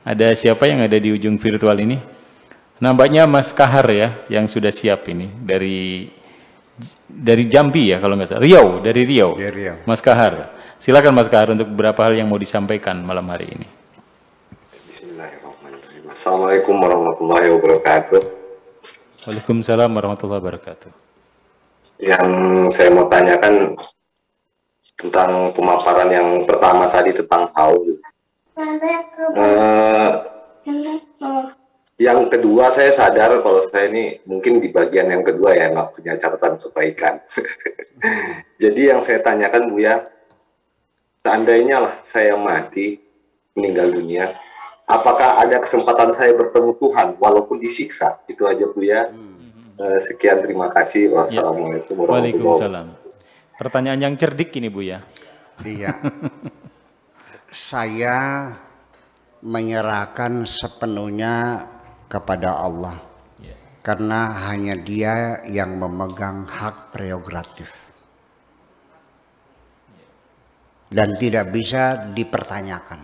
Ada siapa yang ada di ujung virtual ini? Nampaknya Mas Kahar ya, yang sudah siap ini. Dari Jambi ya kalau nggak salah. Riau, dari Riau. Dari Riau. Mas Kahar. Silakan Mas Kahar untuk beberapa hal yang mau disampaikan malam hari ini. Bismillahirrahmanirrahim. Assalamualaikum warahmatullahi wabarakatuh. Waalaikumsalam warahmatullahi wabarakatuh. Yang saya mau tanyakan tentang pemaparan yang pertama tadi tentang haul. Yang kedua saya sadar kalau saya ini mungkin di bagian yang kedua ya, nggak punya catatan kebaikan. Jadi yang saya tanyakan Buya, seandainya lah saya mati, meninggal dunia, apakah ada kesempatan saya bertemu Tuhan walaupun disiksa? Itu aja Buya. Sekian, terima kasih. Wassalamualaikum warahmatullahi wabarakatuh. Waalaikumsalam. Pertanyaan yang cerdik ini Buya. Iya. Saya menyerahkan sepenuhnya kepada Allah. Karena hanya Dia yang memegang hak prerogatif. Dan tidak bisa dipertanyakan.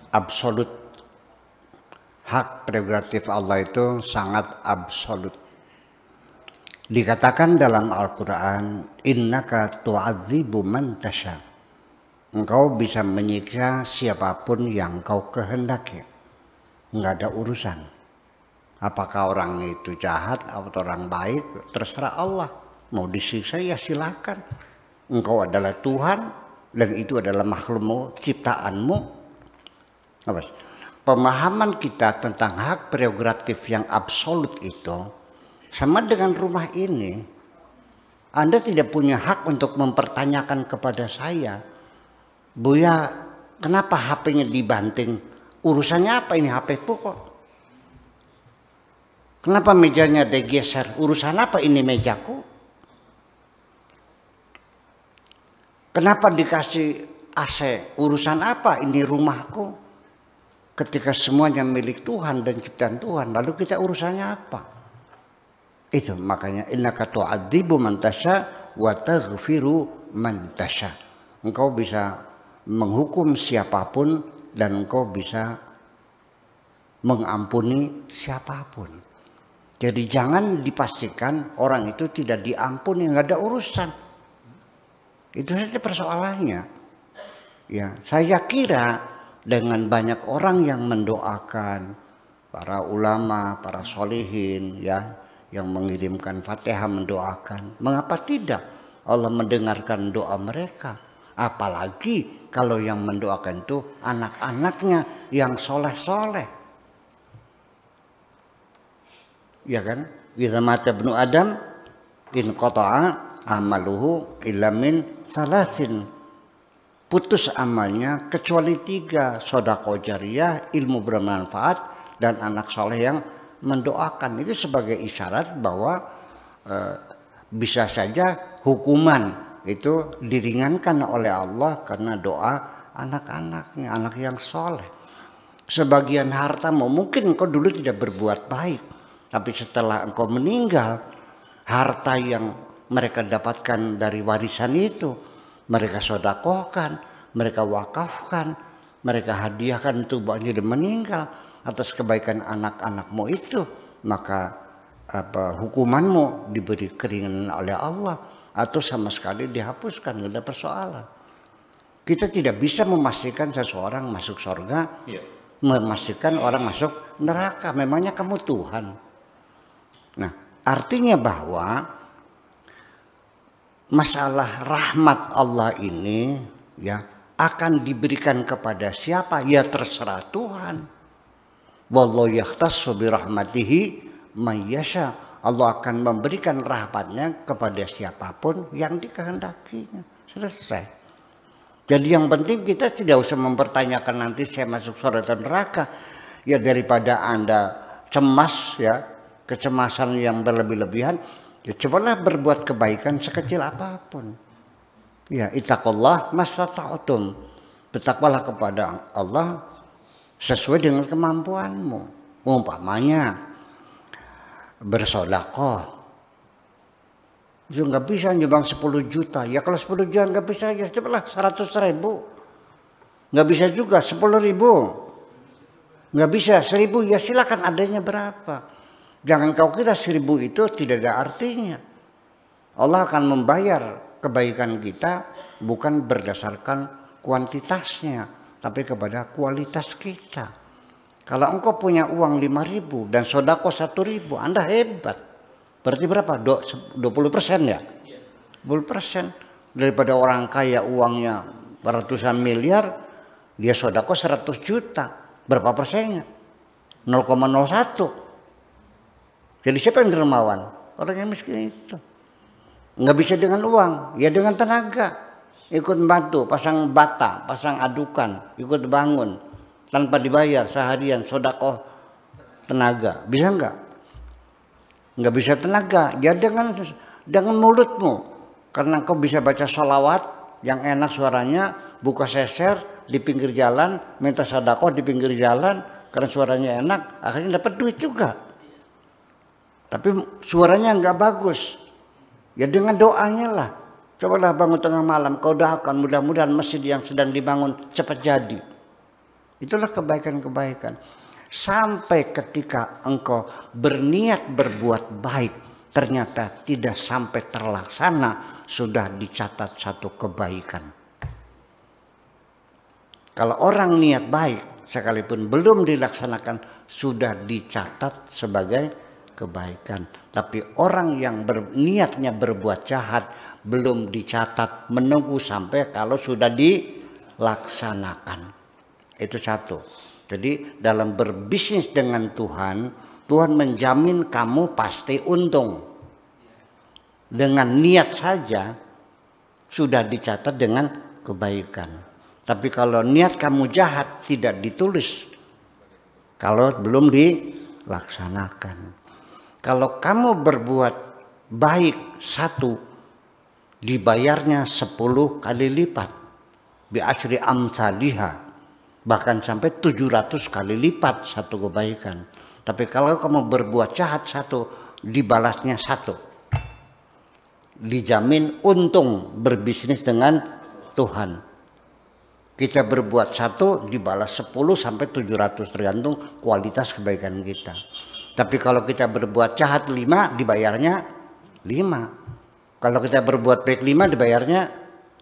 Absolut. Hak prerogatif Allah itu sangat absolut. Dikatakan dalam Al-Quran, innaka tu'adzibu man tasha. Engkau bisa menyiksa siapapun yang kau kehendaki. Enggak ada urusan. Apakah orang itu jahat atau orang baik, terserah Allah. Mau disiksa ya silakan. Engkau adalah Tuhan dan itu adalah makhlukmu, ciptaanmu. Apa? Pemahaman kita tentang hak prerogatif yang absolut itu sama dengan rumah ini. Anda tidak punya hak untuk mempertanyakan kepada saya, Buya, kenapa HP-nya dibanting? Urusannya apa ini HP-ku kok? Kenapa mejanya digeser? Urusan apa ini mejaku? Kenapa dikasih AC? Urusan apa ini rumahku? Ketika semuanya milik Tuhan dan ciptaan Tuhan, lalu kita urusannya apa? Itu makanya innaka tu'adzibu man tasya wa taghfiru man tasya. Engkau bisa menghukum siapapun dan engkau bisa mengampuni siapapun. Jadi jangan dipastikan orang itu tidak diampuni, nggak ada urusan. Itu saja persoalannya. Ya, saya kira dengan banyak orang yang mendoakan, para ulama, para solihin, ya, yang mengirimkan Fatihah mendoakan. Mengapa tidak Allah mendengarkan doa mereka? Apalagi kalau yang mendoakan itu anak-anaknya yang soleh-soleh. Ya kan? Bila mata ibnu Adam in qata'a amaluhu illa min salasin. Putus amalnya kecuali 3, sedekah jariyah, ilmu bermanfaat, dan anak soleh yang mendoakan. Itu sebagai isyarat bahwa bisa saja hukuman itu diringankan oleh Allah karena doa anak-anaknya, anak yang soleh. Sebagian hartamu mungkin engkau dulu tidak berbuat baik, tapi setelah engkau meninggal, harta yang mereka dapatkan dari warisan itu mereka sedekahkan, mereka wakafkan, mereka hadiahkan untuk bahwa dia meninggal atas kebaikan anak-anakmu itu, maka hukumanmu diberi keringanan oleh Allah atau sama sekali dihapuskan, tidak ada persoalan. Kita tidak bisa memastikan seseorang masuk surga, memastikan orang masuk neraka. Memangnya kamu Tuhan? Nah, artinya bahwa masalah rahmat Allah ini ya akan diberikan kepada siapa? Ya terserah Tuhan. Wallahu yakhtassu bi rahmatihi may yasha. Allah akan memberikan rahmatnya kepada siapapun yang dikehendakinya. Selesai. Jadi yang penting kita tidak usah mempertanyakan nanti saya masuk surga atau neraka. Ya daripada Anda cemas ya, kecemasan yang berlebih-lebihan, ya cobalah berbuat kebaikan sekecil apapun. Ya, ittaqullah mastata'tum. Bertakwalah kepada Allah sesuai dengan kemampuanmu. Umpamanya bersedekah. Ya nggak bisa nyumbang 10 juta. Ya kalau 10 juta nggak bisa, ya cobalah 100.000. Nggak bisa juga 10.000. Nggak bisa 1000, ya silakan adanya berapa. Jangan kau kira 1000 itu tidak ada artinya. Allah akan membayar kebaikan kita bukan berdasarkan kuantitasnya, tapi kepada kualitas kita. Kalau engkau punya uang 5.000 dan sodako 1.000, Anda hebat. Berarti berapa? 20% ya? 20%. Daripada orang kaya uangnya ratusan miliar, dia sodako 100 juta. Berapa persennya? 0,01. Jadi siapa yang dermawan? Orang yang miskin itu. Nggak bisa dengan uang, ya dengan tenaga. Ikut bantu, pasang bata, pasang adukan, ikut bangun. Tanpa dibayar seharian, sodakoh tenaga. Bisa nggak? Nggak bisa tenaga. Ya dengan mulutmu. Karena kau bisa baca sholawat yang enak suaranya, buka seser di pinggir jalan, minta sodakoh di pinggir jalan, karena suaranya enak, akhirnya dapat duit juga. Tapi suaranya nggak bagus. Ya dengan doanya lah. Cobalah bangun tengah malam, kau doakan mudah-mudahan masjid yang sedang dibangun cepat jadi. Itulah kebaikan-kebaikan. Sampai ketika engkau berniat berbuat baik, ternyata tidak sampai terlaksana, sudah dicatat satu kebaikan. Kalau orang niat baik, sekalipun belum dilaksanakan, sudah dicatat sebagai kebaikan. Tapi orang yang niatnya berbuat jahat, belum dicatat, menunggu sampai kalau sudah dilaksanakan. Itu satu. Jadi dalam berbisnis dengan Tuhan, Tuhan menjamin kamu pasti untung. Dengan niat saja sudah dicatat dengan kebaikan. Tapi kalau niat kamu jahat tidak ditulis kalau belum dilaksanakan. Kalau kamu berbuat baik 1, dibayarnya 10 kali lipat. Bi asyri amsalihah. Bahkan sampai 700 kali lipat satu kebaikan. Tapi kalau kamu berbuat jahat 1, dibalasnya 1. Dijamin untung berbisnis dengan Tuhan. Kita berbuat 1, dibalas 10 sampai 700, tergantung kualitas kebaikan kita. Tapi kalau kita berbuat jahat 5, dibayarnya 5. Kalau kita berbuat baik 5, dibayarnya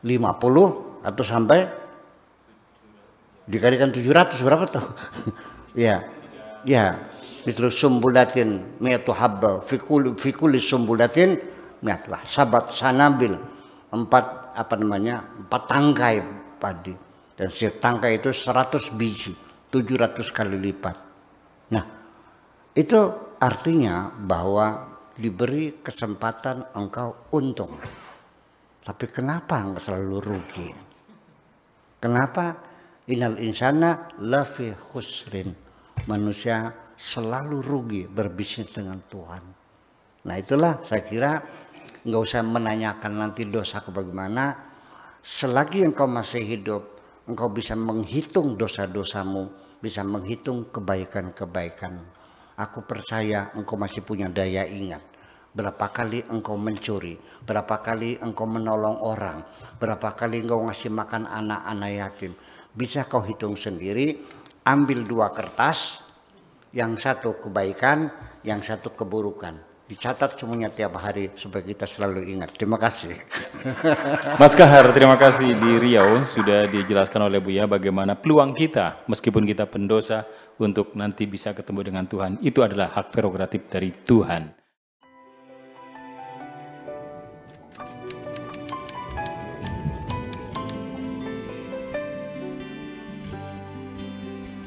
50 atau sampai dikalikan 700, berapa tuh? Ya. Itu sumbulatin mi'atu habba fi kulli sumbulatin mi'atu sabat sanabil. 4 tangkai padi. Dan setiap tangkai itu 100 biji, 700 kali lipat. Nah, itu artinya bahwa diberi kesempatan engkau untung. Tapi kenapa engkau selalu rugi? Kenapa? Innal insana lafi khusrin. Manusia selalu rugi berbisnis dengan Tuhan. Nah itulah saya kira nggak usah menanyakan nanti dosa bagaimana. Selagi engkau masih hidup, engkau bisa menghitung dosa-dosamu, bisa menghitung kebaikan-kebaikan. Aku percaya engkau masih punya daya ingat. Berapa kali engkau mencuri, berapa kali engkau menolong orang, berapa kali engkau ngasih makan anak-anak yatim. Bisa kau hitung sendiri, ambil 2 kertas, yang satu kebaikan, yang satu keburukan. Dicatat semuanya tiap hari supaya kita selalu ingat. Terima kasih. Mas Kahar, terima kasih di Riau sudah dijelaskan oleh Buya bagaimana peluang kita meskipun kita pendosa untuk nanti bisa ketemu dengan Tuhan. Itu adalah hak prerogatif dari Tuhan.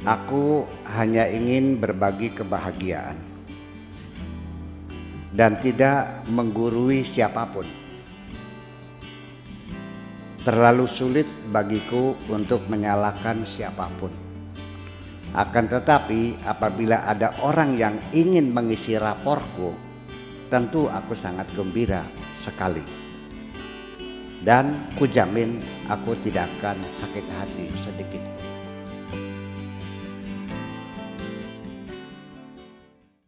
Aku hanya ingin berbagi kebahagiaan dan tidak menggurui siapapun. Terlalu sulit bagiku untuk menyalahkan siapapun. Akan tetapi apabila ada orang yang ingin mengisi raporku, tentu aku sangat gembira sekali. Dan kujamin aku tidak akan sakit hati sedikit.